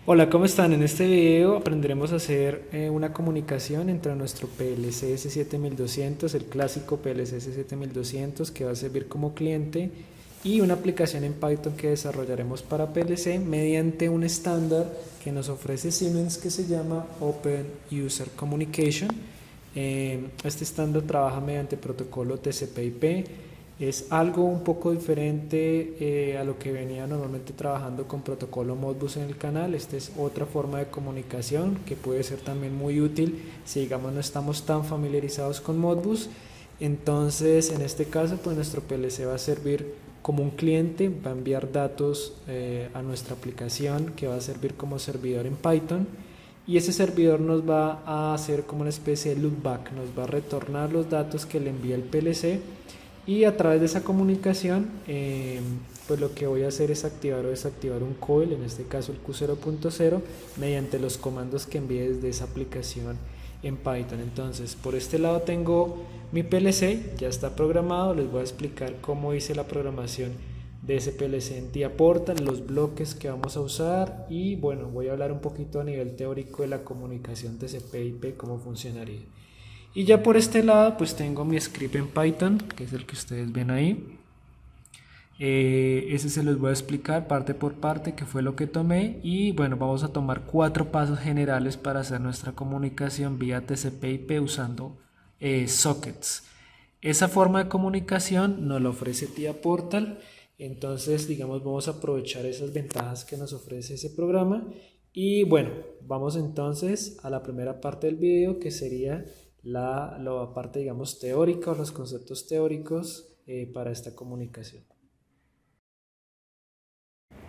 Hola, ¿cómo están? En este video aprenderemos a hacer una comunicación entre nuestro PLC S7200, el clásico PLC S7200 que va a servir como cliente, y una aplicación en Python que desarrollaremos para PLC mediante un estándar que nos ofrece Siemens que se llama Open User Communication. Este estándar trabaja mediante protocolo TCP/IP. Es algo un poco diferente a lo que venía normalmente trabajando con protocolo Modbus en el canal. Esta es otra forma de comunicación que puede ser también muy útil si digamos no estamos tan familiarizados con Modbus. Entonces en este caso pues nuestro PLC va a servir como un cliente, va a enviar datos a nuestra aplicación que va a servir como servidor en Python, y ese servidor nos va a hacer como una especie de loopback, nos va a retornar los datos que le envía el PLC, y a través de esa comunicación pues lo que voy a hacer es activar o desactivar un coil, en este caso el Q0.0, mediante los comandos que envíe desde esa aplicación en Python. Entonces por este lado tengo mi PLC, ya está programado. Les voy a explicar cómo hice la programación de ese PLC en TIA Portal, los bloques que vamos a usar, y bueno, voy a hablar un poquito a nivel teórico de la comunicación TCP/IP, cómo funcionaría. Y ya por este lado pues tengo mi script en Python, que es el que ustedes ven ahí. Ese se los voy a explicar parte por parte, que fue lo que tomé. Y bueno, vamos a tomar 4 pasos generales para hacer nuestra comunicación vía TCP/IP usando sockets. Esa forma de comunicación nos la ofrece TIA Portal. Entonces digamos vamos a aprovechar esas ventajas que nos ofrece ese programa. Y bueno, vamos entonces a la primera parte del video, que sería la parte digamos teórica o los conceptos teóricos para esta comunicación.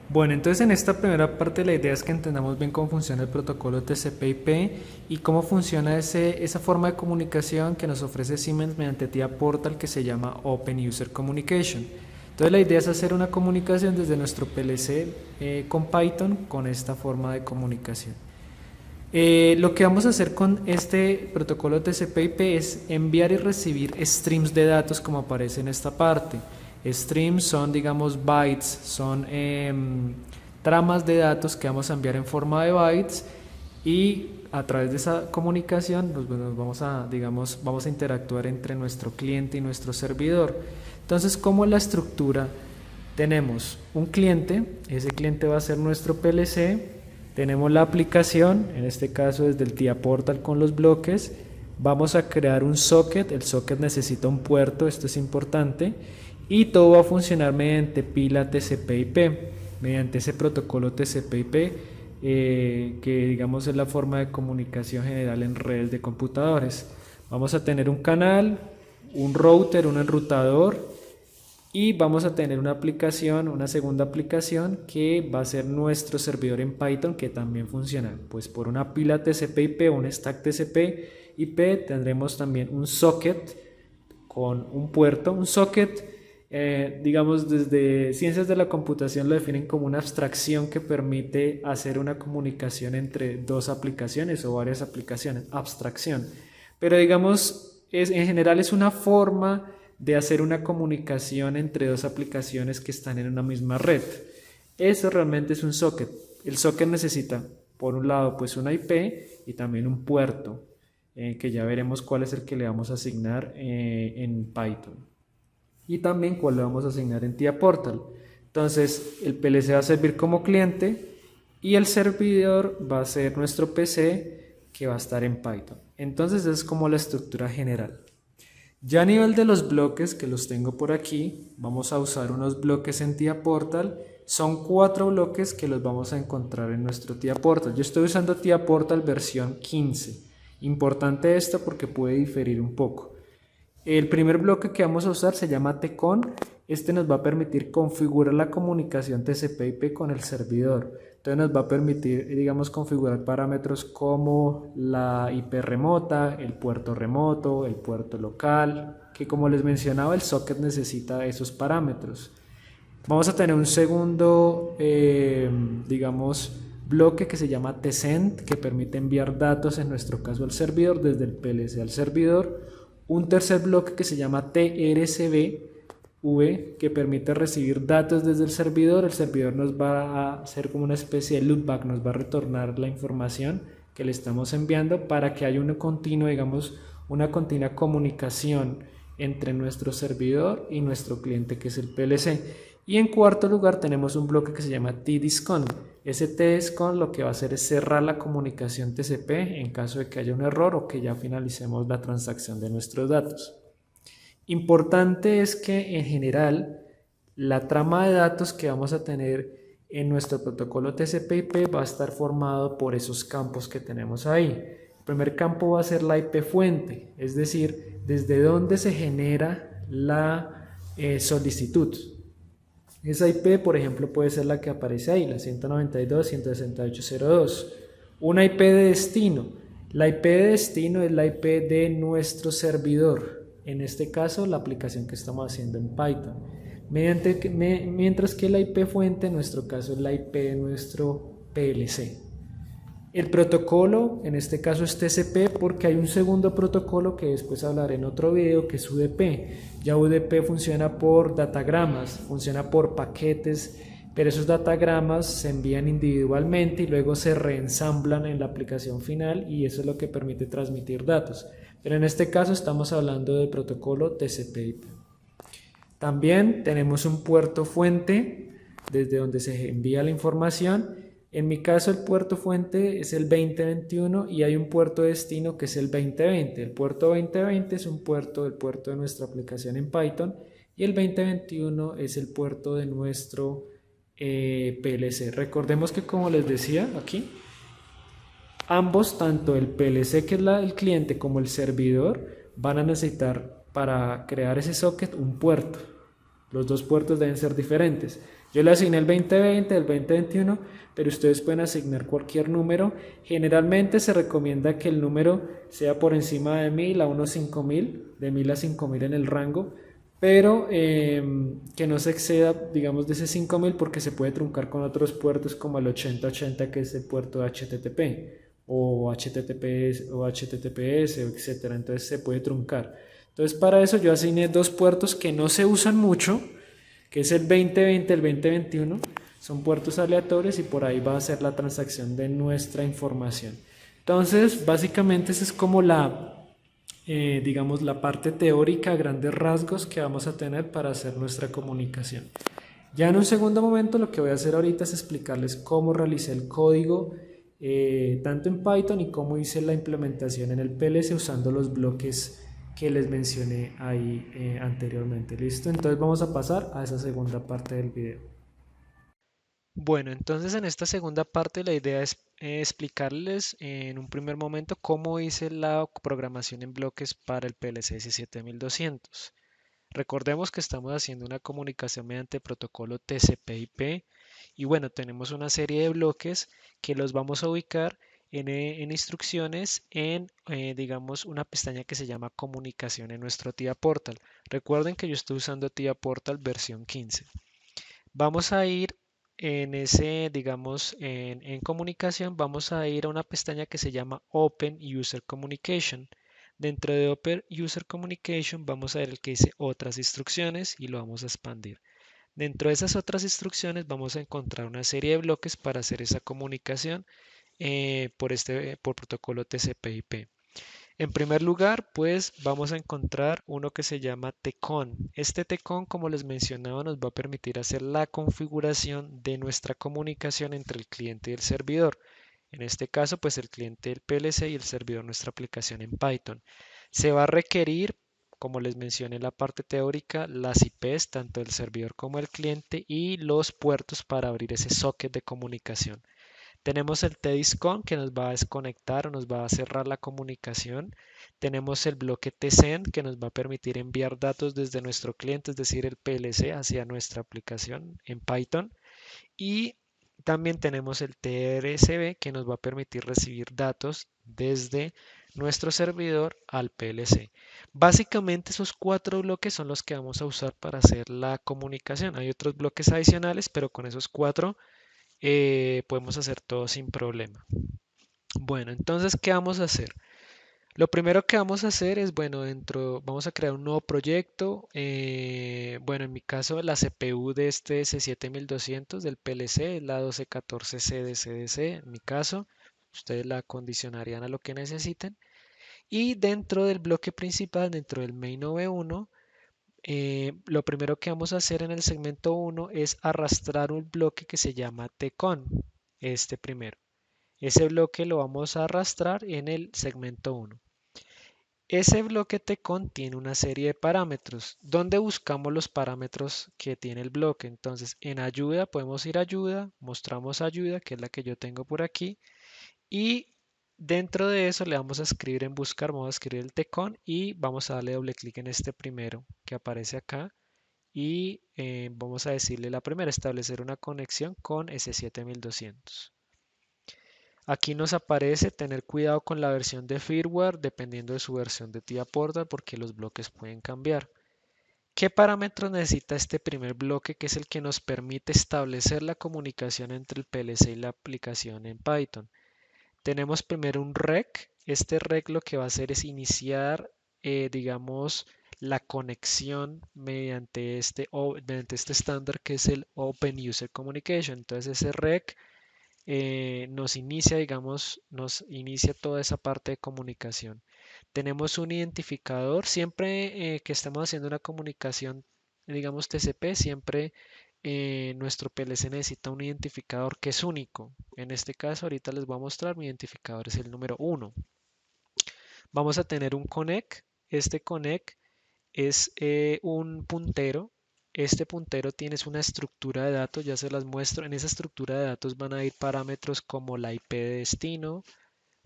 Bueno, entonces en esta primera parte la idea es que entendamos bien cómo funciona el protocolo TCP/IP y cómo funciona esa forma de comunicación que nos ofrece Siemens mediante TIA Portal, que se llama Open User Communication. Entonces la idea es hacer una comunicación desde nuestro PLC con Python con esta forma de comunicación. Lo que vamos a hacer con este protocolo TCP/IP es enviar y recibir streams de datos, como aparece en esta parte. Streams son, digamos, bytes, son tramas de datos que vamos a enviar en forma de bytes, y a través de esa comunicación nos vamos a, digamos, vamos a interactuar entre nuestro cliente y nuestro servidor. Entonces, ¿cómo es la estructura? Tenemos un cliente, ese cliente va a ser nuestro PLC. Tenemos la aplicación, en este caso desde el TIA Portal con los bloques. Vamos a crear un socket, el socket necesita un puerto, esto es importante, y todo va a funcionar mediante pila TCP/IP, mediante ese protocolo TCP/IP, que digamos es la forma de comunicación general en redes de computadores. Vamos a tener un canal, un router, un enrutador, y vamos a tener una aplicación, una segunda aplicación que va a ser nuestro servidor en Python, que también funciona pues por una pila TCP/IP o un stack TCP/IP. Tendremos también un socket con un puerto. Un socket, digamos, desde ciencias de la computación lo definen como una abstracción que permite hacer una comunicación entre dos aplicaciones o varias aplicaciones, abstracción. Pero digamos, en general es una forma de hacer una comunicación entre dos aplicaciones que están en una misma red. Eso realmente es un socket. El socket necesita, por un lado, pues una IP y también un puerto, que ya veremos cuál es el que le vamos a asignar en Python, y también cuál le vamos a asignar en TIA Portal. Entonces el PLC va a servir como cliente y el servidor va a ser nuestro PC, que va a estar en Python. Entonces esa es como la estructura general. Ya a nivel de los bloques, que los tengo por aquí, vamos a usar unos bloques en TIA Portal. Son 4 bloques que los vamos a encontrar en nuestro TIA Portal. Yo estoy usando TIA Portal versión 15. Importante esto porque puede diferir un poco. El primer bloque que vamos a usar se llama tcon. Este nos va a permitir configurar la comunicación TCP/IP con el servidor. Entonces nos va a permitir, digamos, configurar parámetros como la IP remota, el puerto remoto, el puerto local, que como les mencionaba el socket necesita esos parámetros. Vamos a tener un segundo, digamos, bloque que se llama tsend, que permite enviar datos, en nuestro caso al servidor, desde el PLC al servidor. Un tercer bloque que se llama trsv, V que permite recibir datos desde el servidor nos va a hacer como una especie de loopback, nos va a retornar la información que le estamos enviando para que haya una continua, digamos, una continua comunicación entre nuestro servidor y nuestro cliente que es el PLC. Y en cuarto lugar tenemos un bloque que se llama TDISCON. Ese TDISCON lo que va a hacer es cerrar la comunicación TCP en caso de que haya un error o que ya finalicemos la transacción de nuestros datos. Importante es que en general la trama de datos que vamos a tener en nuestro protocolo TCP/IP va a estar formado por esos campos que tenemos ahí. El primer campo va a ser la IP fuente, es decir, desde dónde se genera la solicitud. Esa IP, por ejemplo, puede ser la que aparece ahí, la 192.168.0.2. Una IP de destino. La IP de destino es la IP de nuestro servidor. En este caso, la aplicación que estamos haciendo en Python. Mientras que la IP fuente, en nuestro caso, es la IP de nuestro PLC. El protocolo, en este caso es TCP, porque hay un segundo protocolo que después hablaré en otro video, que es UDP. Ya UDP funciona por datagramas, funciona por paquetes, pero esos datagramas se envían individualmente y luego se reensamblan en la aplicación final y eso es lo que permite transmitir datos. Pero en este caso estamos hablando del protocolo TCP/IP. También tenemos un puerto fuente desde donde se envía la información. En mi caso el puerto fuente es el 2021 y hay un puerto destino que es el 2020. El puerto 2020 es el puerto de nuestra aplicación en Python y el 2021 es el puerto de nuestro PLC. Recordemos que, como les decía aquí, ambos, tanto el PLC que es el cliente como el servidor, van a necesitar para crear ese socket un puerto. Los dos puertos deben ser diferentes. Yo le asigné el 2020, el 2021, pero ustedes pueden asignar cualquier número. Generalmente se recomienda que el número sea por encima de 1000 a unos 5000, de 1000 a 5000 en el rango, pero que no se exceda, digamos, de ese 5000 porque se puede truncar con otros puertos como el 8080, que es el puerto de HTTP o HTTPS o HTTPS, etc. Entonces se puede truncar. Entonces para eso yo asigné dos puertos que no se usan mucho, que es el 2020 y el 2021. Son puertos aleatorios y por ahí va a ser la transacción de nuestra información. Entonces básicamente esa es como digamos, la parte teórica a grandes rasgos que vamos a tener para hacer nuestra comunicación. Ya en un segundo momento lo que voy a hacer ahorita es explicarles cómo realicé el código tanto en Python y cómo hice la implementación en el PLC usando los bloques que les mencioné ahí anteriormente. ¿Listo? Entonces vamos a pasar a esa segunda parte del video. Bueno, entonces en esta segunda parte la idea es explicarles en un primer momento cómo hice la programación en bloques para el PLC 17200. Recordemos que estamos haciendo una comunicación mediante protocolo TCP/IP y bueno, tenemos una serie de bloques que los vamos a ubicar en instrucciones en, digamos, una pestaña que se llama comunicación en nuestro TIA Portal. Recuerden que yo estoy usando TIA Portal versión 15. Vamos a ir en ese, digamos, en comunicación, vamos a ir a una pestaña que se llama Open User Communication. Dentro de Open User Communication vamos a ver el que dice otras instrucciones y lo vamos a expandir. Dentro de esas otras instrucciones vamos a encontrar una serie de bloques para hacer esa comunicación por protocolo TCP/IP. En primer lugar, pues vamos a encontrar uno que se llama TCON. Este TCON, como les mencionaba, nos va a permitir hacer la configuración de nuestra comunicación entre el cliente y el servidor. En este caso, pues el cliente del PLC y el servidor nuestra aplicación en Python. Se va a requerir, como les mencioné en la parte teórica, las IPs, tanto del servidor como del cliente, y los puertos para abrir ese socket de comunicación. Tenemos el TDISCON que nos va a desconectar o nos va a cerrar la comunicación. Tenemos el bloque TSEND que nos va a permitir enviar datos desde nuestro cliente, es decir, el PLC, hacia nuestra aplicación en Python. Y también tenemos el TRSB que nos va a permitir recibir datos desde nuestro servidor al PLC. Básicamente esos cuatro bloques son los que vamos a usar para hacer la comunicación. Hay otros bloques adicionales, pero con esos cuatro podemos hacer todo sin problema. Bueno, entonces, ¿qué vamos a hacer? Lo primero que vamos a hacer es, bueno, vamos a crear un nuevo proyecto. Bueno, en mi caso, la CPU de este C7200 del PLC es la 1214C de CDC. En mi caso, ustedes la condicionarían a lo que necesiten. Y dentro del bloque principal, dentro del main OV1, lo primero que vamos a hacer en el segmento 1 es arrastrar un bloque que se llama tcon, este primero. Ese bloque lo vamos a arrastrar en el segmento 1. Ese bloque te contiene una serie de parámetros. ¿Dónde buscamos los parámetros que tiene el bloque? Entonces, en ayuda podemos ir a ayuda, mostramos ayuda, que es la que yo tengo por aquí, y dentro de eso le vamos a escribir en buscar, vamos a escribir el tcon y vamos a darle doble clic en este primero que aparece acá y vamos a decirle la primera, establecer una conexión con S7200. Aquí nos aparece tener cuidado con la versión de firmware dependiendo de su versión de TIA Portal porque los bloques pueden cambiar. ¿Qué parámetros necesita este primer bloque que es el que nos permite establecer la comunicación entre el PLC y la aplicación en Python? Tenemos primero un rec. Este rec lo que va a hacer es iniciar, digamos, la conexión mediante este estándar que es el Open User Communication. Entonces ese rec nos inicia, digamos, nos inicia toda esa parte de comunicación. Tenemos un identificador, siempre que estamos haciendo una comunicación, digamos TCP, siempre nuestro PLC necesita un identificador que es único. En este caso, ahorita les voy a mostrar, mi identificador es el número 1. Vamos a tener un connect. Este connect es un puntero. Este puntero tiene una estructura de datos, ya se las muestro. En esa estructura de datos van a ir parámetros como la IP de destino,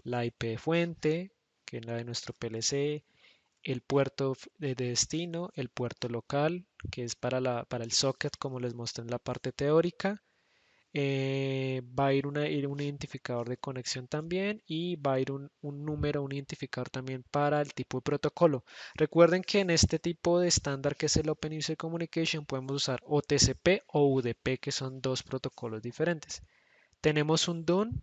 la IP de fuente, que es la de nuestro PLC, el puerto de destino, el puerto local, que es para el socket, como les mostré en la parte teórica. Va a ir un identificador de conexión también y va a ir un número, un identificador también para el tipo de protocolo. Recuerden que en este tipo de estándar que es el Open User Communication podemos usar o TCP o UDP, que son dos protocolos diferentes. Tenemos un DUN,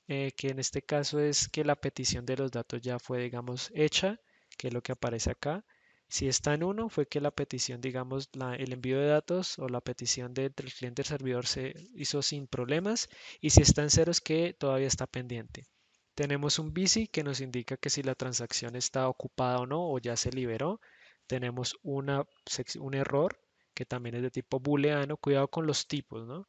que en este caso es que la petición de los datos ya fue, digamos, hecha, que es lo que aparece acá. Si está en uno, fue que la petición, digamos, el envío de datos o la petición del cliente al servidor se hizo sin problemas. Y si está en cero, es que todavía está pendiente. Tenemos un busy que nos indica que si la transacción está ocupada o no, o ya se liberó. Tenemos un error que también es de tipo booleano. Cuidado con los tipos, ¿no?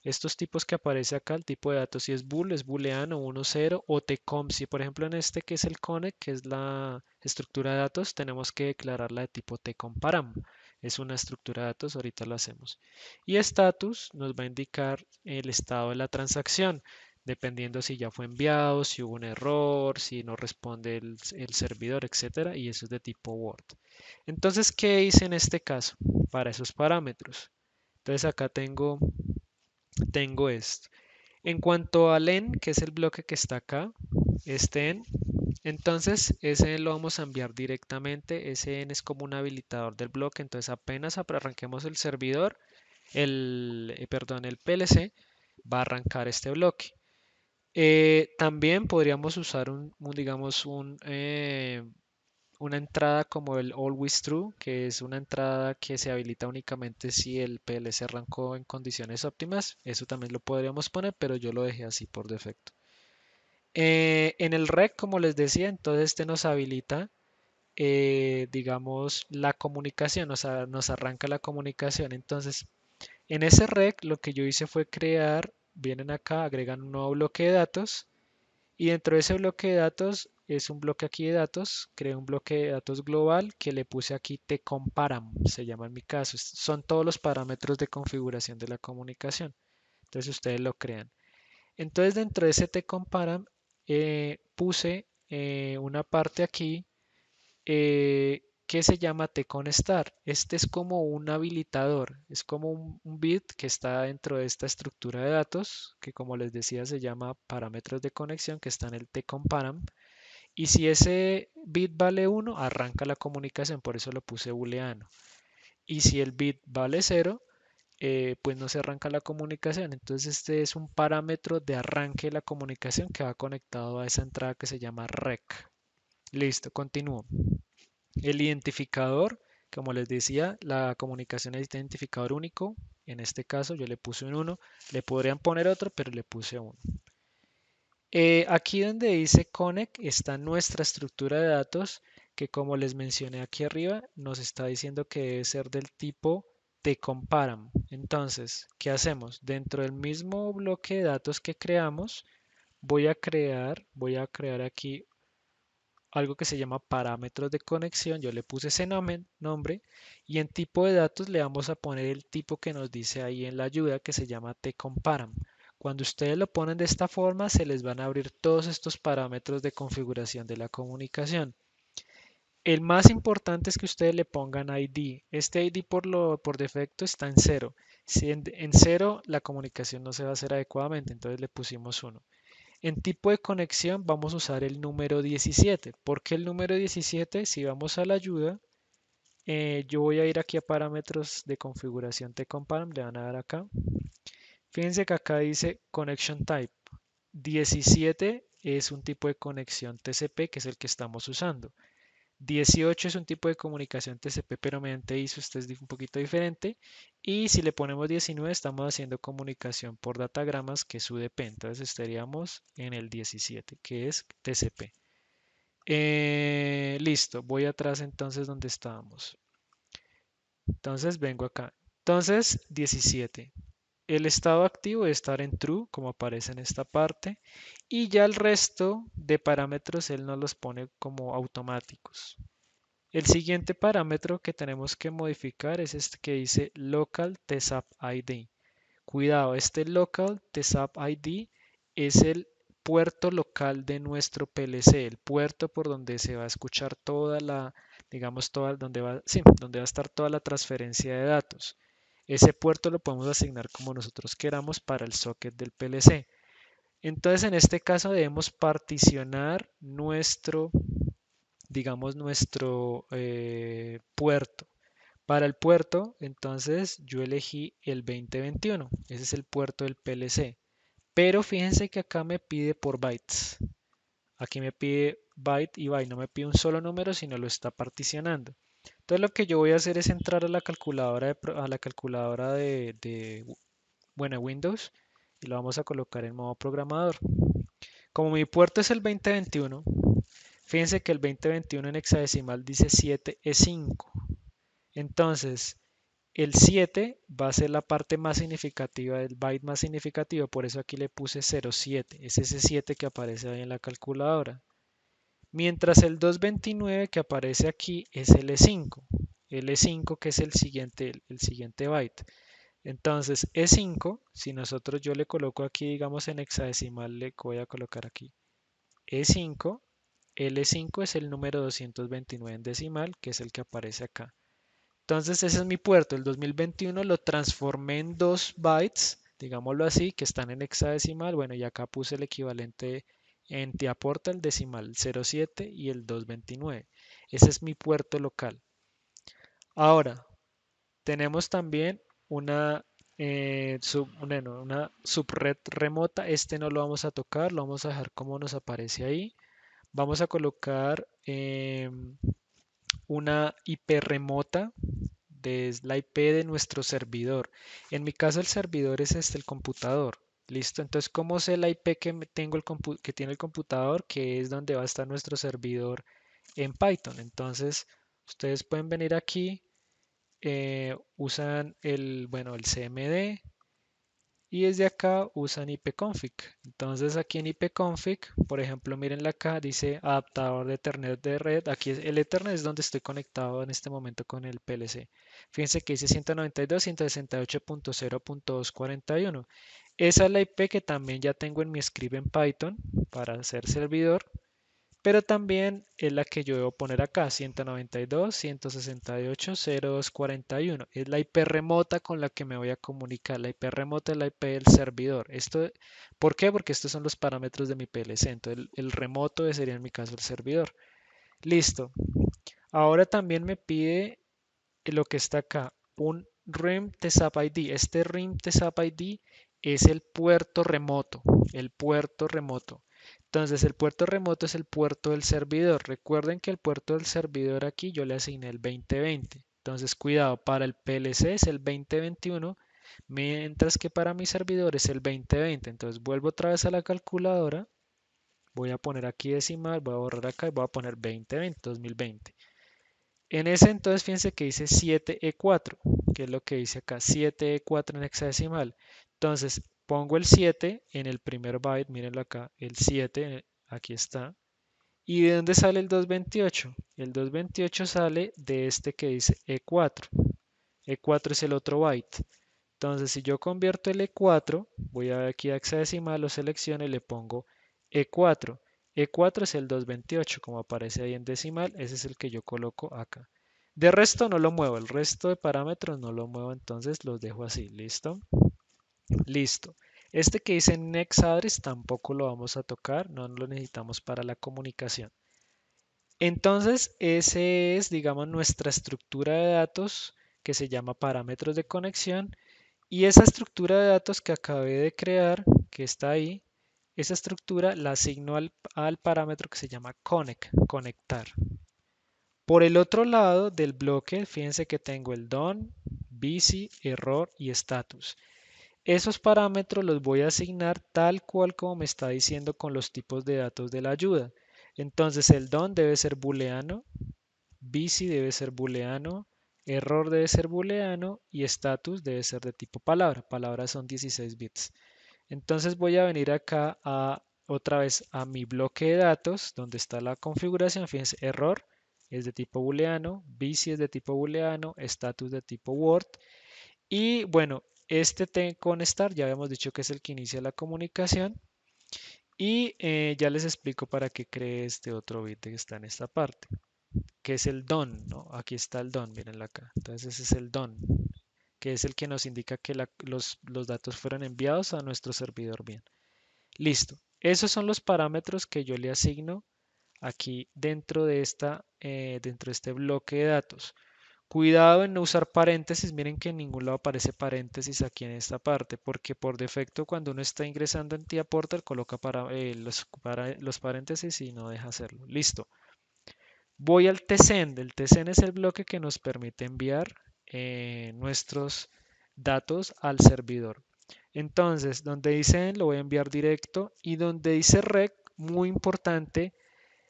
Estos tipos que aparece acá, el tipo de datos si es bool, es booleano 1, 0 o tcom. Si por ejemplo en este que es el connect, que es la estructura de datos, tenemos que declararla de tipo tcom param. Es una estructura de datos, ahorita lo hacemos. Y status nos va a indicar el estado de la transacción, dependiendo si ya fue enviado, si hubo un error, si no responde el servidor, etcétera. Y eso es de tipo Word. Entonces, ¿qué hice en este caso para esos parámetros? Entonces acá tengo esto. En cuanto al en, que es el bloque que está acá, este en, entonces ese lo vamos a enviar directamente. Ese en es como un habilitador del bloque. Entonces apenas arranquemos el servidor, perdón, el PLC va a arrancar este bloque. También podríamos usar digamos, una entrada como el always true, que es una entrada que se habilita únicamente si el PLC arrancó en condiciones óptimas. Eso también lo podríamos poner, pero yo lo dejé así por defecto. En el rec, como les decía, entonces este nos habilita, digamos, la comunicación, o sea, nos arranca la comunicación. Entonces, en ese rec lo que yo hice fue crear, vienen acá, agregan un nuevo bloque de datos y dentro de ese bloque de datos es un bloque aquí de datos, creé un bloque de datos global que le puse aquí tcomparam, se llama en mi caso. Son todos los parámetros de configuración de la comunicación. Entonces ustedes lo crean. Entonces dentro de ese tcomparam puse una parte aquí que se llama tconstar. Este es como un habilitador, es como un bit que está dentro de esta estructura de datos, que como les decía se llama parámetros de conexión, que está en el tcomparam. Y si ese bit vale 1, arranca la comunicación, por eso lo puse booleano. Y si el bit vale 0, pues no se arranca la comunicación. Entonces este es un parámetro de arranque de la comunicación que va conectado a esa entrada que se llama rec. Listo, continúo. El identificador, como les decía, la comunicación necesita identificador único. En este caso yo le puse un 1. Le podrían poner otro, pero le puse 1. Aquí donde dice Connect está nuestra estructura de datos que, como les mencioné aquí arriba, nos está diciendo que debe ser del tipo tcomparam. Entonces, ¿qué hacemos? Dentro del mismo bloque de datos que creamos, voy a crear aquí algo que se llama parámetros de conexión. Yo le puse ese nombre y en tipo de datos le vamos a poner el tipo que nos dice ahí en la ayuda, que se llama tcomparam. Cuando ustedes lo ponen de esta forma, se les van a abrir todos estos parámetros de configuración de la comunicación. El más importante es que ustedes le pongan ID. Este ID por defecto está en 0. Si en 0 la comunicación no se va a hacer adecuadamente, entonces le pusimos 1. En tipo de conexión vamos a usar el número 17. ¿Por qué el número 17? Si vamos a la ayuda, yo voy a ir aquí a parámetros de configuración tcomparam, le van a dar acá. Fíjense que acá dice Connection Type. 17 es un tipo de conexión TCP, que es el que estamos usando. 18 es un tipo de comunicación TCP, pero mediante ISO este es un poquito diferente. Y si le ponemos 19, estamos haciendo comunicación por datagramas, que es UDP. Entonces estaríamos en el 17, que es TCP. Listo, voy atrás entonces donde estábamos. Entonces vengo acá. Entonces, 17. El estado activo debe estar en true, como aparece en esta parte. Y ya el resto de parámetros él nos los pone como automáticos. El siguiente parámetro que tenemos que modificar es este que dice local tsap ID. Cuidado, este local tsap ID es el puerto local de nuestro PLC, el puerto por donde se va a escuchar toda la, digamos, donde va a estar toda la transferencia de datos. Ese puerto lo podemos asignar como nosotros queramos para el socket del PLC. Entonces, en este caso debemos particionar nuestro puerto. Para el puerto, entonces yo elegí el 2021. Ese es el puerto del PLC. Pero fíjense que acá me pide por bytes. Aquí me pide byte y byte. No me pide un solo número, sino lo está particionando. Entonces lo que yo voy a hacer es entrar a la calculadora de Windows, y lo vamos a colocar en modo programador. Como mi puerto es el 2021, fíjense que el 2021 en hexadecimal dice 7E5. Entonces, el 7 va a ser la parte más significativa, del byte más significativo, por eso aquí le puse 07. Es ese 7 que aparece ahí en la calculadora. Mientras el 229 que aparece aquí es el E5. El E5 que es el siguiente byte. Entonces, E5, si yo le coloco aquí, digamos en hexadecimal, le voy a colocar aquí E5. El E5 es el número 229 en decimal, que es el que aparece acá. Entonces ese es mi puerto. El 2021 lo transformé en 2 bytes, digámoslo así, que están en hexadecimal. Bueno, y acá puse el equivalente en tiaporta, el decimal 07 y el 229. Ese es mi puerto local. Ahora, tenemos también una subred remota. Este no lo vamos a tocar, lo vamos a dejar como nos aparece ahí. Vamos a colocar una IP remota desde la IP de nuestro servidor. En mi caso el servidor es el computador. Listo, entonces ¿cómo sé la IP que tiene el computador, que es donde va a estar nuestro servidor en Python? Entonces ustedes pueden venir aquí, usan el CMD, y desde acá usan ipconfig. Entonces aquí en ipconfig, por ejemplo, miren acá, dice adaptador de Ethernet de red. Aquí el Ethernet es donde estoy conectado en este momento con el PLC. Fíjense que dice 192.168.0.241. Esa es la IP que también ya tengo en mi script en Python para hacer servidor, pero también es la que yo debo poner acá, 192.168.0.241. Es la IP remota con la que me voy a comunicar. La IP remota es la IP del servidor. ¿Por qué? Porque estos son los parámetros de mi PLC. Entonces, el remoto sería en mi caso el servidor. Listo. Ahora también me pide lo que está acá, un RIM TSAP ID. Este RIM TSAP ID es el puerto remoto. El puerto remoto. Entonces el puerto remoto es el puerto del servidor. Recuerden que el puerto del servidor aquí yo le asigné el 2020. Entonces cuidado, para el PLC es el 2021, mientras que para mi servidor es el 2020. Entonces vuelvo otra vez a la calculadora. Voy a poner aquí decimal, voy a borrar acá y voy a poner 2020, 2020. En ese entonces fíjense que dice 7E4, que es lo que dice acá, 7E4 en hexadecimal. Entonces pongo el 7 en el primer byte, mírenlo acá, el 7, aquí está. ¿Y de dónde sale el 228? El 228 sale de este que dice E4. E4 es el otro byte. Entonces, si yo convierto el E4, voy aquí a hexadecimal, lo selecciono y le pongo E4. E4 es el 228, como aparece ahí en decimal, ese es el que yo coloco acá. De resto no lo muevo, el resto de parámetros no lo muevo, entonces los dejo así, ¿listo? Listo. Este que dice next address tampoco lo vamos a tocar, no lo necesitamos para la comunicación. Entonces, ese es, digamos, nuestra estructura de datos que se llama parámetros de conexión y esa estructura de datos que acabé de crear, que está ahí, esa estructura la asigno al parámetro que se llama connect, conectar. Por el otro lado del bloque, fíjense que tengo el done, busy, error y status. Esos parámetros los voy a asignar tal cual como me está diciendo con los tipos de datos de la ayuda. Entonces el done debe ser booleano, busy debe ser booleano, error debe ser booleano y status debe ser de tipo palabra. Palabras son 16 bits. Entonces voy a venir acá otra vez a mi bloque de datos donde está la configuración. Fíjense, error es de tipo booleano, busy es de tipo booleano, status de tipo word. Y bueno, este con star ya habíamos dicho que es el que inicia la comunicación. Y ya les explico para qué cree este otro bit que está en esta parte, que es el done, ¿no? Aquí está el done, mírenlo acá. Entonces ese es el done, que es el que nos indica que los datos fueron enviados a nuestro servidor bien. Listo. Esos son los parámetros que yo le asigno aquí dentro de este bloque de datos. Cuidado en no usar paréntesis, miren que en ningún lado aparece paréntesis aquí en esta parte, porque por defecto cuando uno está ingresando en TIA Portal coloca los paréntesis y no deja hacerlo. Listo. Voy al tsend. El tsend es el bloque que nos permite enviar nuestros datos al servidor. Entonces, donde dice lo voy a enviar directo y donde dice rec, muy importante,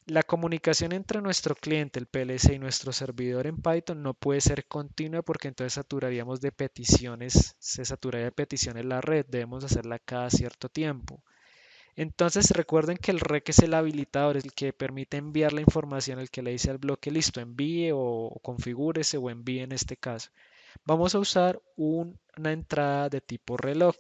la comunicación entre nuestro cliente, el PLC y nuestro servidor en Python no puede ser continua porque entonces saturaríamos de peticiones, se saturaría de peticiones la red, debemos hacerla cada cierto tiempo. Entonces recuerden que el rec es el habilitador, es el que permite enviar la información, el que le dice al bloque, listo, envíe o configúrese o envíe en este caso. Vamos a usar una entrada de tipo reloj.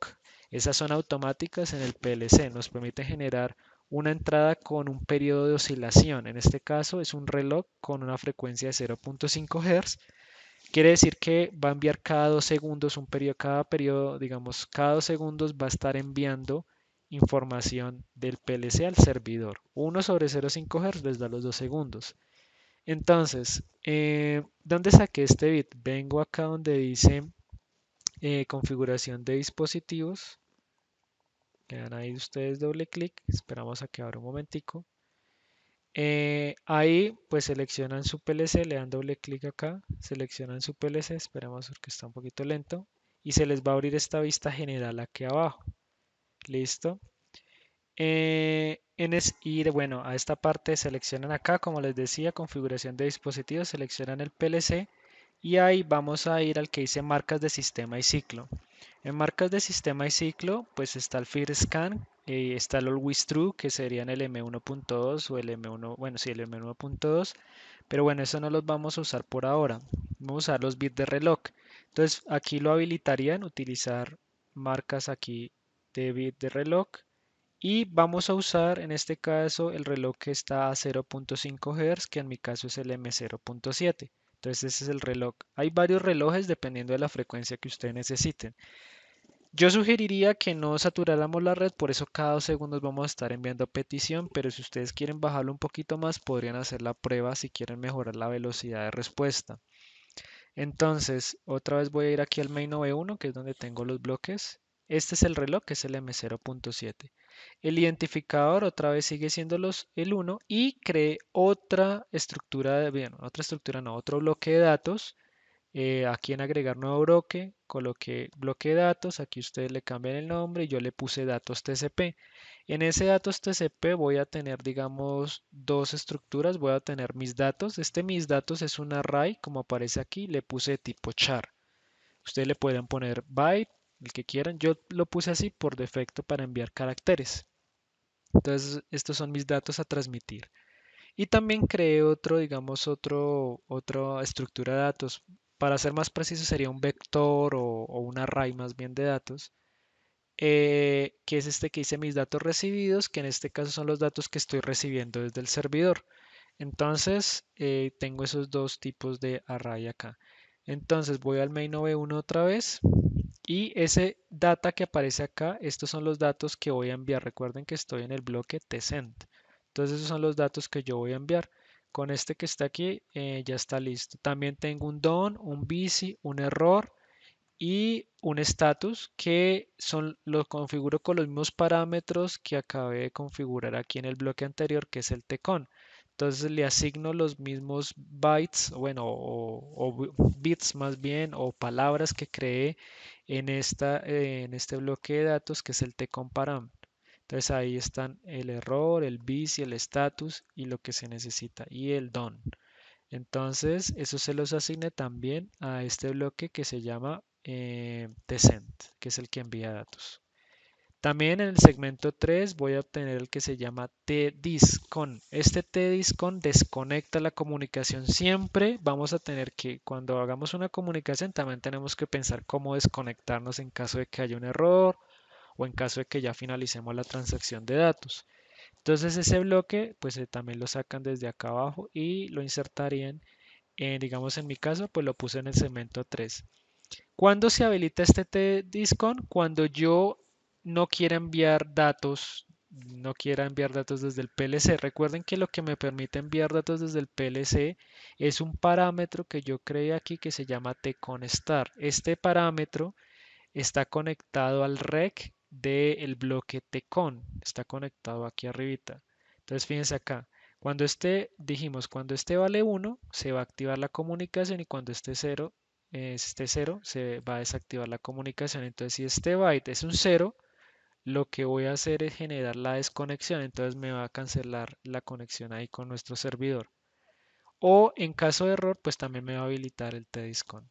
Esas son automáticas en el PLC, nos permite generar una entrada con un periodo de oscilación. En este caso es un reloj con una frecuencia de 0.5 Hz. Quiere decir que va a enviar cada 2 segundos un periodo, cada periodo, digamos, cada 2 segundos va a estar enviando información del PLC al servidor. 1/0.5 Hz les da los 2 segundos. Entonces, ¿dónde saqué este bit? Vengo acá donde dice configuración de dispositivos. Le dan ahí ustedes doble clic. Esperamos a que abra un momentico. Ahí pues seleccionan su PLC, le dan doble clic acá, seleccionan su PLC, esperemos porque está un poquito lento y se les va a abrir esta vista general aquí abajo. Listo. Bueno, a esta parte seleccionan acá, como les decía, configuración de dispositivos, seleccionan el PLC y ahí vamos a ir al que dice marcas de sistema y ciclo. En marcas de sistema y ciclo, pues está el First Scan, está el Always True, que serían el M1.2 o el M1, bueno, sí, el M1.2, pero bueno, eso no los vamos a usar por ahora. Vamos a usar los bits de reloj. Entonces, aquí lo habilitarían, utilizar marcas aquí de bit de reloj. Y vamos a usar en este caso el reloj que está a 0.5 Hz, que en mi caso es el M0.7. Entonces ese es el reloj. Hay varios relojes dependiendo de la frecuencia que ustedes necesiten. Yo sugeriría que no saturáramos la red, por eso cada 2 segundos vamos a estar enviando petición, pero si ustedes quieren bajarlo un poquito más, podrían hacer la prueba si quieren mejorar la velocidad de respuesta. Entonces, otra vez voy a ir aquí al main V1, que es donde tengo los bloques. Este es el reloj, que es el M0.7. El identificador otra vez sigue siendo el 1 y creé otra estructura, bien, otra estructura no, otro bloque de datos. Aquí en agregar nuevo bloque, coloqué bloque de datos, aquí ustedes le cambian el nombre y yo le puse datos TCP. En ese datos TCP voy a tener, digamos, dos estructuras, voy a tener mis datos. Este mis datos es un array, como aparece aquí, le puse de tipo char. Ustedes le pueden poner byte, el que quieran. Yo lo puse así por defecto para enviar caracteres. Entonces, estos son mis datos a transmitir. Y también creé otro, digamos, otra estructura de datos. Para ser más preciso, sería un vector o un array más bien de datos, que es este que dice mis datos recibidos, que en este caso son los datos que estoy recibiendo desde el servidor. Entonces, tengo esos dos tipos de array acá. Entonces, voy al main v1 otra vez. Y ese data que aparece acá, estos son los datos que voy a enviar. Recuerden que estoy en el bloque tsend. Entonces esos son los datos que yo voy a enviar. Con este que está aquí ya está listo. También tengo un done, un busy, un error y un status que lo configuro con los mismos parámetros que acabé de configurar aquí en el bloque anterior, que es el tcon. Entonces le asigno los mismos bytes, bueno, o bits más bien, o palabras que creé en este bloque de datos, que es el tcon param. Entonces ahí están el error, el busy, el status y lo que se necesita, y el done. Entonces, eso se los asigné también a este bloque que se llama tsend, que es el que envía datos. También en el segmento 3 voy a obtener el que se llama tdiscon. Este tdiscon desconecta la comunicación. Siempre vamos a tener que, cuando hagamos una comunicación, también tenemos que pensar cómo desconectarnos en caso de que haya un error o en caso de que ya finalicemos la transacción de datos. Entonces ese bloque, pues también lo sacan desde acá abajo y lo insertarían digamos en mi caso, pues lo puse en el segmento 3. ¿Cuándo se habilita este TDiscon? Cuando yo no quiera enviar datos, no quiera enviar datos desde el PLC. Recuerden que lo que me permite enviar datos desde el PLC es un parámetro que yo creé aquí que se llama tconstar. Este parámetro está conectado al rec del bloque tcon. Está conectado aquí arribita. Entonces fíjense acá. Cuando dijimos, cuando este vale 1, se va a activar la comunicación y cuando esté 0, se va a desactivar la comunicación. Entonces si este byte es un 0, lo que voy a hacer es generar la desconexión. Entonces me va a cancelar la conexión ahí con nuestro servidor. O en caso de error, pues también me va a habilitar el tdiscon.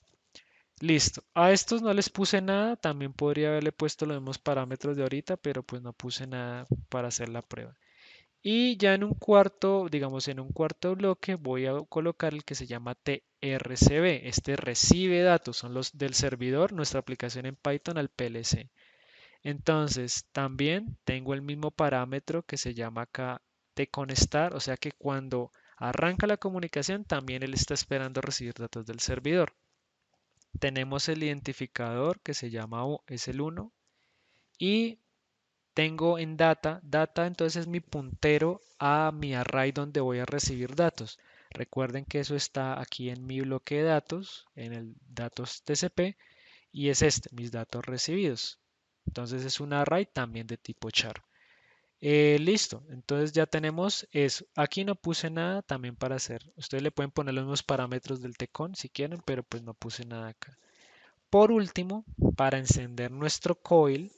Listo. A estos no les puse nada. También podría haberle puesto los mismos parámetros de ahorita, pero pues no puse nada para hacer la prueba. Y ya en un cuarto, digamos en un cuarto bloque, voy a colocar el que se llama TRCB. Este recibe datos, son los del servidor, nuestra aplicación en Python al PLC. Entonces, también tengo el mismo parámetro que se llama acá tconstar, o sea que cuando arranca la comunicación, también él está esperando recibir datos del servidor. Tenemos el identificador que se llama es el 1 y tengo en data entonces es mi puntero a mi array donde voy a recibir datos. Recuerden que eso está aquí en mi bloque de datos, en el datos TCP, y es mis datos recibidos. Entonces es un array también de tipo char. Listo, entonces ya tenemos eso. Aquí no puse nada también para hacer. Ustedes le pueden poner los mismos parámetros del tcon si quieren, pero pues no puse nada acá. Por último, para encender nuestro coil,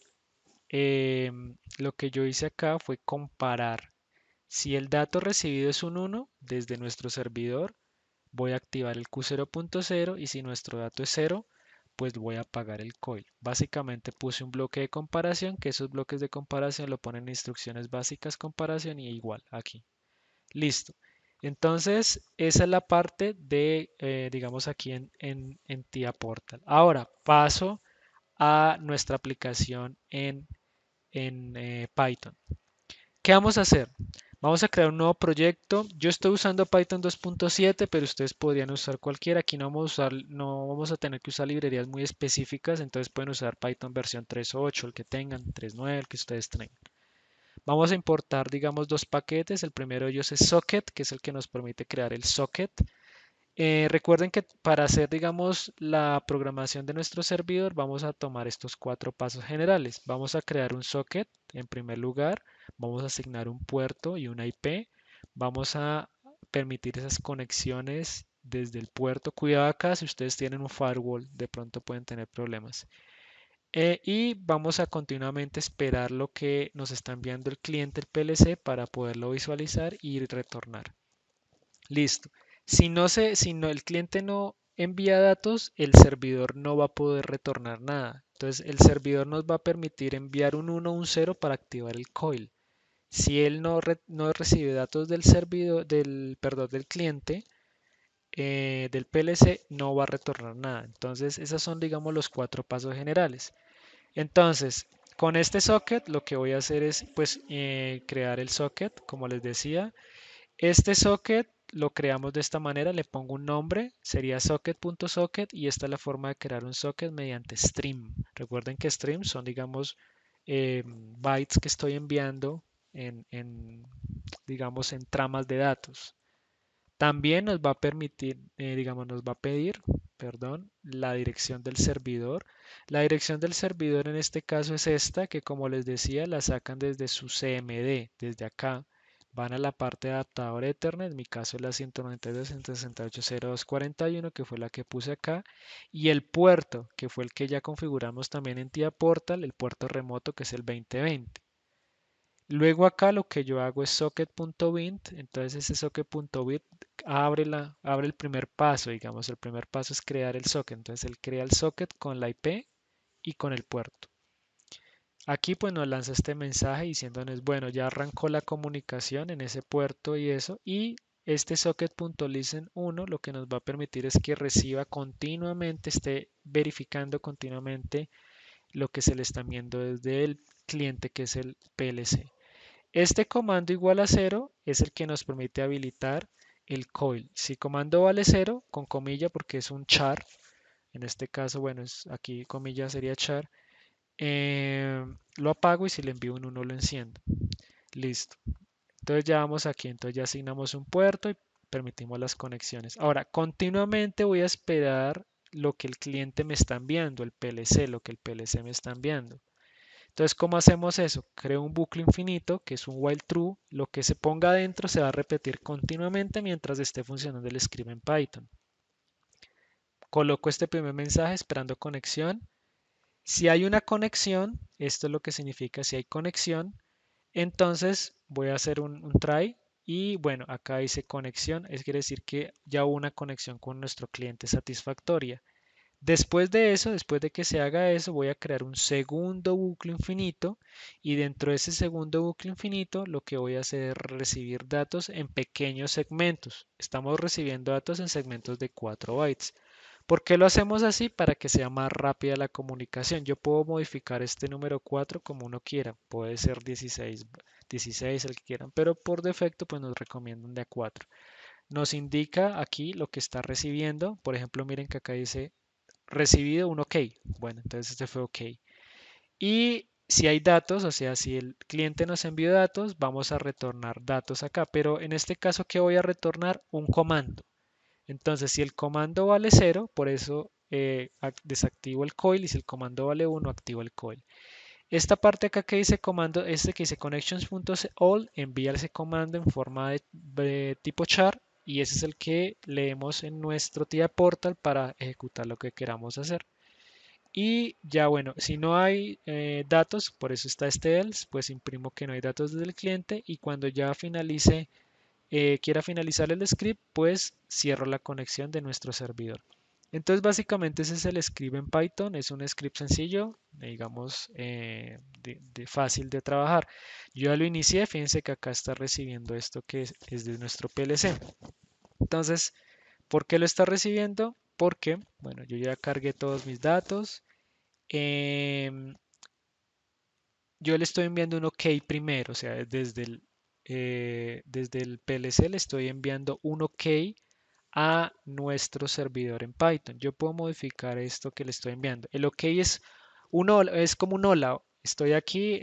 lo que yo hice acá fue comparar. Si el dato recibido es un 1 desde nuestro servidor, voy a activar el Q0.0 y si nuestro dato es 0, pues voy a apagar el coil. Básicamente puse un bloque de comparación, que esos bloques de comparación lo ponen en instrucciones básicas comparación y igual aquí. Listo. Entonces, esa es la parte de, digamos, aquí en TIA Portal. Ahora paso a nuestra aplicación en Python. ¿Qué vamos a hacer? Vamos a crear un nuevo proyecto. Yo estoy usando Python 2.7, pero ustedes podrían usar cualquiera. Aquí no vamos a tener que usar librerías muy específicas, entonces pueden usar Python versión 3.8, el que tengan, 3.9, el que ustedes tengan. Vamos a importar, digamos, dos paquetes. El primero de ellos es socket, que es el que nos permite crear el socket. Recuerden que para hacer, digamos, la programación de nuestro servidor, vamos a tomar estos cuatro pasos generales. Vamos a crear un socket en primer lugar, vamos a asignar un puerto y una IP, vamos a permitir esas conexiones desde el puerto. Cuidado acá, si ustedes tienen un firewall, de pronto pueden tener problemas. Y vamos a continuamente esperar lo que nos está enviando el cliente, el PLC, para poderlo visualizar y retornar. Listo. Si el cliente no envía datos, el servidor no va a poder retornar nada. Entonces, el servidor nos va a permitir enviar un 1 o un 0 para activar el coil. Si él no recibe datos del servidor, perdón, del cliente, del PLC, no va a retornar nada. Entonces, esos son, digamos, los cuatro pasos generales. Entonces, con este socket, lo que voy a hacer es, pues, crear el socket, como les decía. Este socket lo creamos de esta manera, le pongo un nombre, sería socket.socket y esta es la forma de crear un socket mediante stream. Recuerden que stream son, digamos, bytes que estoy enviando digamos, en tramas de datos. También nos va a permitir, digamos, nos va a pedir, perdón, la dirección del servidor. La dirección del servidor en este caso es esta, que como les decía, la sacan desde su CMD, desde acá. Van a la parte de adaptador Ethernet, en mi caso es la 192.168.0.241, que fue la que puse acá, y el puerto, que fue el que ya configuramos también en TIA Portal, el puerto remoto, que es el 2020. Luego acá lo que yo hago es socket.bint, entonces ese socket.bint abre el primer paso, digamos, el primer paso es crear el socket, entonces él crea el socket con la IP y con el puerto. Aquí pues nos lanza este mensaje diciéndonos, bueno, ya arrancó la comunicación en ese puerto y eso, y este socket.listen1 lo que nos va a permitir es que reciba continuamente, esté verificando continuamente lo que se le está viendo desde el cliente que es el PLC. Este comando igual a 0 es el que nos permite habilitar el coil. Si comando vale 0, con comilla porque es un char, en este caso, bueno, aquí comilla sería char, lo apago y si le envío un 1 lo enciendo. Listo. Entonces ya vamos aquí, entonces ya asignamos un puerto y permitimos las conexiones. Ahora, continuamente voy a esperar lo que el cliente me está enviando, el PLC, lo que el PLC me está enviando. Entonces, ¿cómo hacemos eso? Creo un bucle infinito, que es un while true. Lo que se ponga adentro se va a repetir continuamente mientras esté funcionando el script en Python. Coloco este primer mensaje esperando conexión. Si hay una conexión, esto es lo que significa si hay conexión, entonces voy a hacer un try y bueno, acá dice conexión, es quiere decir que ya hubo una conexión con nuestro cliente satisfactoria. Después de eso, después de que se haga eso, voy a crear un segundo bucle infinito y dentro de ese segundo bucle infinito lo que voy a hacer es recibir datos en pequeños segmentos. Estamos recibiendo datos en segmentos de 4 bytes. ¿Por qué lo hacemos así? Para que sea más rápida la comunicación. Yo puedo modificar este número 4 como uno quiera. Puede ser 16, 16 el que quieran, pero por defecto pues nos recomiendan de a 4. Nos indica aquí lo que está recibiendo. Por ejemplo, miren que acá dice recibido un OK. Bueno, entonces este fue OK. Y si hay datos, o sea, si el cliente nos envió datos, vamos a retornar datos acá. Pero en este caso, ¿qué voy a retornar? Un comando. Entonces, si el comando vale 0, por eso desactivo el coil y si el comando vale 1, activo el coil. Esta parte acá que dice comando, este que dice connections.all, envía ese comando en forma de tipo char y ese es el que leemos en nuestro TIA Portal para ejecutar lo que queramos hacer. Y ya bueno, si no hay datos, por eso está este else, pues imprimo que no hay datos desde el cliente y cuando ya quiera finalizar el script, pues cierro la conexión de nuestro servidor. Entonces básicamente ese es el script en Python, es un script sencillo, digamos, fácil de trabajar. Yo ya lo inicié, fíjense que acá está recibiendo esto que es de nuestro PLC. Entonces, ¿por qué lo está recibiendo? Porque, bueno, yo ya cargué todos mis datos. em, yo le estoy enviando un OK primero, o sea, desde el PLC le estoy enviando un OK a nuestro servidor en Python. Yo puedo modificar esto que le estoy enviando. El OK es como un hola. Estoy aquí,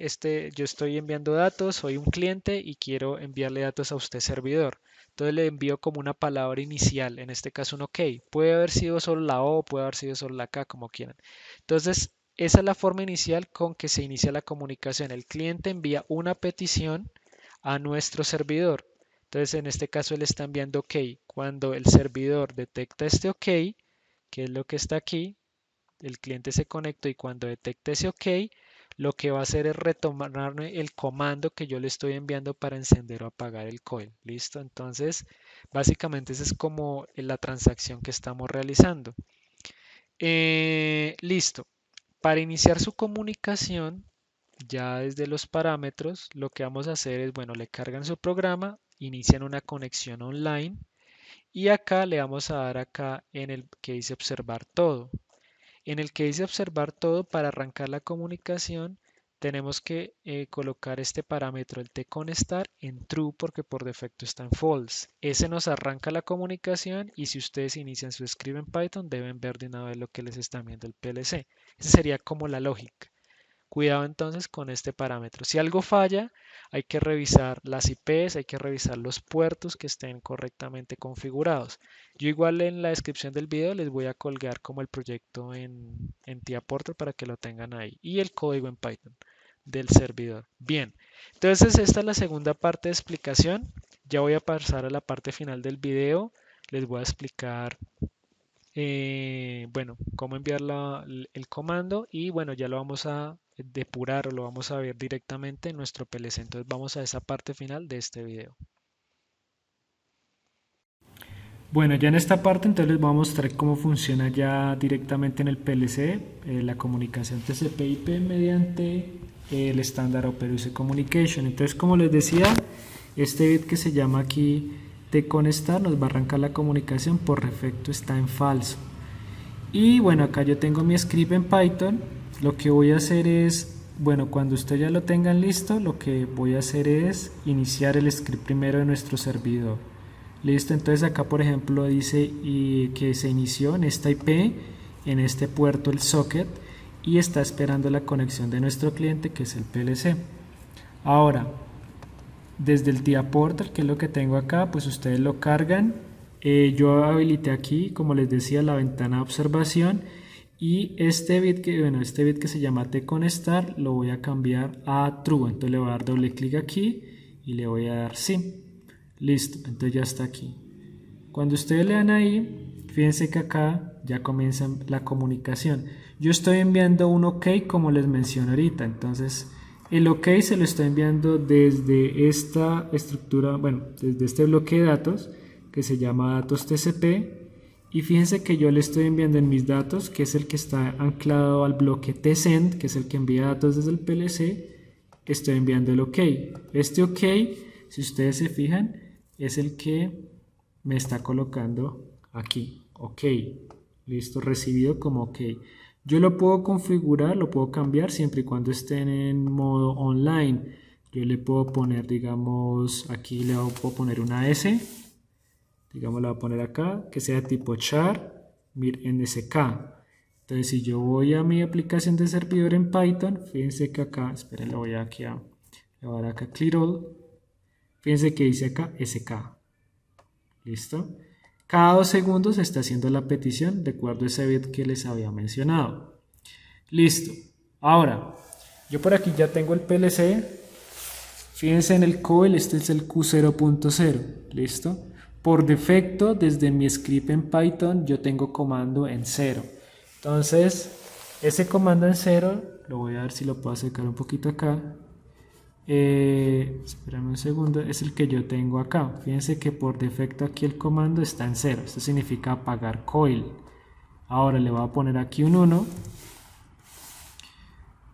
yo estoy enviando datos, soy un cliente y quiero enviarle datos a usted servidor. Entonces le envío como una palabra inicial, en este caso un OK. Puede haber sido solo la O, puede haber sido solo la K, como quieran. Entonces, esa es la forma inicial con que se inicia la comunicación. El cliente envía una petición a nuestro servidor. Entonces, en este caso, él está enviando OK. Cuando el servidor detecta este OK, que es lo que está aquí, el cliente se conecta y cuando detecte ese OK, lo que va a hacer es retomar el comando que yo le estoy enviando para encender o apagar el coil. ¿Listo? Entonces, básicamente esa es como la transacción que estamos realizando. Listo. Para iniciar su comunicación, ya desde los parámetros, lo que vamos a hacer es, bueno, le cargan su programa, inician una conexión online y acá le vamos a dar acá en el que dice observar todo. En el que dice observar todo, para arrancar la comunicación, tenemos que colocar este parámetro, el tConStar, en true porque por defecto está en false. Ese nos arranca la comunicación y si ustedes inician su script en Python, deben ver de una vez lo que les está viendo el PLC. Esa sería como la lógica. Cuidado entonces con este parámetro. Si algo falla, hay que revisar las IPs, hay que revisar los puertos que estén correctamente configurados. Yo igual en la descripción del video les voy a colgar como el proyecto en TIA Portal para que lo tengan ahí y el código en Python del servidor. Bien, entonces esta es la segunda parte de explicación. Ya voy a pasar a la parte final del video. Les voy a explicar bueno, cómo enviar el comando y bueno, ya lo vamos a depurar o lo vamos a ver directamente en nuestro PLC. Entonces vamos a esa parte final de este video. Bueno, ya en esta parte entonces les voy a mostrar cómo funciona ya directamente en el PLC la comunicación TCP/IP mediante el estándar Open User Communication. Entonces, como les decía, este bit que se llama aquí tConStar nos va a arrancar la comunicación, por defecto está en falso. Y bueno, acá yo tengo mi script en Python. Lo que voy a hacer es, bueno, cuando ustedes ya lo tengan listo, lo que voy a hacer es iniciar el script primero de nuestro servidor. Listo, entonces acá por ejemplo dice que se inició en esta IP, en este puerto el socket y está esperando la conexión de nuestro cliente que es el PLC. Ahora, desde el TIA Portal, que es lo que tengo acá, pues ustedes lo cargan. Yo habilité aquí, como les decía, la ventana de observación y este bit que se llama tConStar lo voy a cambiar a true. Entonces le voy a dar doble clic aquí y le voy a dar sí. Listo, entonces ya está aquí. Cuando ustedes le dan ahí, fíjense que acá ya comienza la comunicación. Yo estoy enviando un OK como les mencioné ahorita, entonces el OK se lo estoy enviando desde esta estructura, bueno, desde este bloque de datos que se llama datos TCP y fíjense que yo le estoy enviando en mis datos, que es el que está anclado al bloque tsend, que es el que envía datos desde el PLC, estoy enviando el OK. Este OK, si ustedes se fijan, es el que me está colocando aquí, OK, listo, recibido como OK. Yo lo puedo configurar, lo puedo cambiar siempre y cuando estén en modo online. Yo le puedo poner, digamos, aquí le puedo poner una S, digamos, la voy a poner acá, que sea tipo char NSK. Entonces, si yo voy a mi aplicación de servidor en Python, fíjense que acá, esperen, le voy aquí a, le voy a dar acá clear all. Fíjense que dice acá SK. ¿Listo? Cada 2 segundos se está haciendo la petición de acuerdo a ese bit que les había mencionado. Listo. Ahora, yo por aquí ya tengo el PLC. Fíjense en el coil, este es el Q0.0. ¿Listo? Por defecto, desde mi script en Python, yo tengo comando en 0. Entonces, ese comando en 0, lo voy a ver si lo puedo acercar un poquito acá. Espérame un segundo, es el que yo tengo acá. Fíjense que por defecto aquí el comando está en 0. Esto significa apagar coil. Ahora le voy a poner aquí un 1.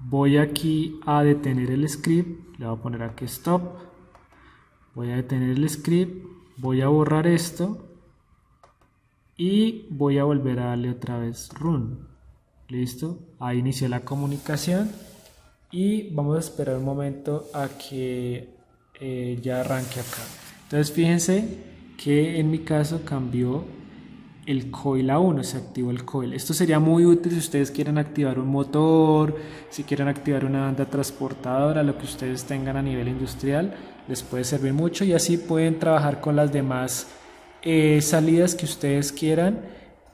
Voy aquí a detener el script. Le voy a poner aquí stop. Voy a detener el script. Voy a borrar esto. Y voy a volver a darle otra vez run. Listo. Ahí inició la comunicación. Y vamos a esperar un momento a que ya arranque acá. Entonces fíjense que en mi caso cambió el coil a 1, se activó el coil. Esto sería muy útil si ustedes quieren activar un motor, si quieren activar una banda transportadora, lo que ustedes tengan a nivel industrial, les puede servir mucho y así pueden trabajar con las demás salidas que ustedes quieran,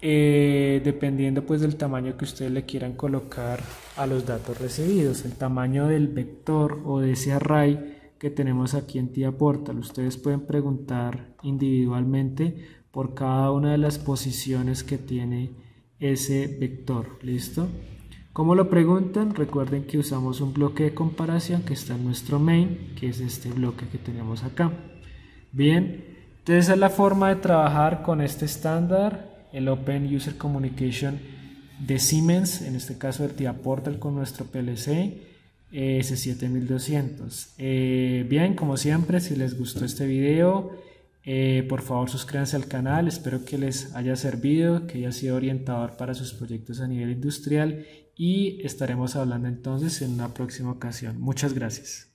dependiendo pues del tamaño que ustedes le quieran colocar a los datos recibidos, el tamaño del vector o de ese array que tenemos aquí en TIA Portal. Ustedes pueden preguntar individualmente por cada una de las posiciones que tiene ese vector. ¿Listo? ¿Cómo lo preguntan? Recuerden que usamos un bloque de comparación que está en nuestro main, que es este bloque que tenemos acá. Bien, entonces esa es la forma de trabajar con este estándar, el Open User Communication de Siemens, en este caso del TIA Portal con nuestro PLC S7200. Bien, como siempre, si les gustó este video, por favor suscríbanse al canal, espero que les haya servido, que haya sido orientador para sus proyectos a nivel industrial y estaremos hablando entonces en una próxima ocasión. Muchas gracias.